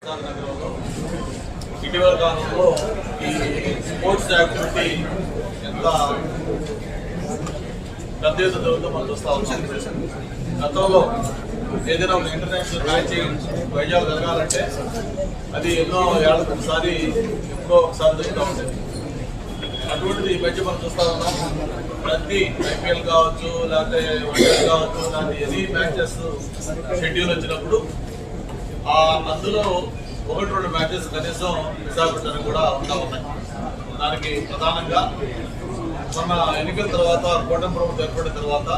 నగరంలో ఇటీవల కాలంలో ఈ స్పోర్ట్స్ యాక్టివిటీ ఎంత పెద్ద ఎత్తున జరుగుతుందో మనం చూస్తూ ఉన్నాం. గతంలో ఏదైనా ఒక ఇంటర్నేషనల్ మ్యాచ్ వైజాగ్ జరగాలంటే అది ఎన్నో ఏళ్ళకి ఒకసారి ఎప్పుడో ఒకసారి జరుగుతూ ఉంటుంది. అటువంటిది ఈ మధ్య మనం చూస్తూ ఉన్నాం. ప్రతి ఐపీఎల్ కావచ్చు, లేకపోతే వరల్డ్ కావచ్చు, లేకపోతే ఎనీ మ్యాచెస్ షెడ్యూల్ వచ్చినప్పుడు అందులో 1-2 మ్యాచెస్ కనీసం విశాఖపట్నం కూడా ఉంటా ఉన్నాయి. దానికి ప్రధానంగా మొన్న ఎన్నికల తర్వాత కూటమి ప్రభుత్వం ఏర్పడిన తర్వాత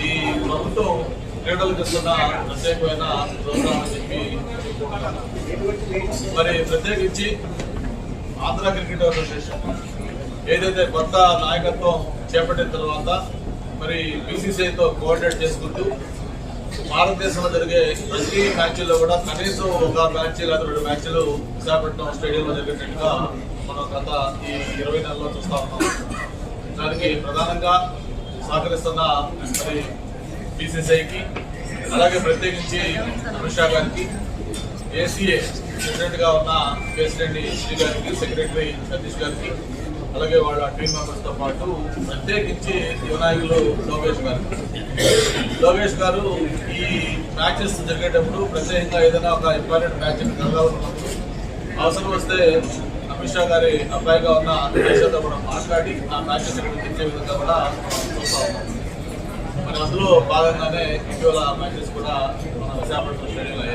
ఈ ప్రభుత్వం క్రీడలకు ఇస్తున్న ప్రత్యేకమైన ప్రోగ్రాం అని చెప్పి మరి ప్రత్యేకించి ఆంధ్ర క్రికెట్ అసోసియేషన్ ఏదైతే కొత్త నాయకత్వం చేపట్టిన తర్వాత మరి బీసీసీఐతో కోఆర్డినేట్ చేసుకుంటూ భారతదేశంలో జరిగే ప్రతి మ్యాచ్ల్లో కూడా కనీసం ఒక మ్యాచ్ లేదా 2 మ్యాచ్లు విశాఖపట్నం స్టేడియంలో జరిగేటట్టుగా మనం గత ఈ 20 నెలల్లో చూస్తూ ఉన్నాం. దానికి ప్రధానంగా సహకరిస్తున్న మరి బీసీసీఐకి, అలాగే ప్రత్యేకించి అమిత్ షా గారికి, ఏసీఏ ప్రెసిడెంట్గా ఉన్న కేసిరెడ్డి శ్రీ గారికి, సెక్రటరీ సతీష్ గారికి, అలాగే వాళ్ళ టీం మెంబర్స్తో పాటు ప్రత్యేకించి యువనాయకులు లోకేష్ గారు ఈ మ్యాచెస్ జరిగేటప్పుడు ప్రత్యేకంగా ఏదైనా ఒక ఇంపార్టెంట్ మ్యాచ్ జరగాలన్నప్పుడు అవసరం వస్తే అమిత్ షా గారి అబ్బాయిగా ఉన్న దేశంతో కూడా మాట్లాడి ఆ మ్యాచెస్ తెచ్చే విధంగా కూడా చూస్తూ ఉన్నాం. మరి అందులో భాగంగానే ఇటీవల మ్యాచెస్ కూడా మన విశాఖపట్నం స్టేడియంలో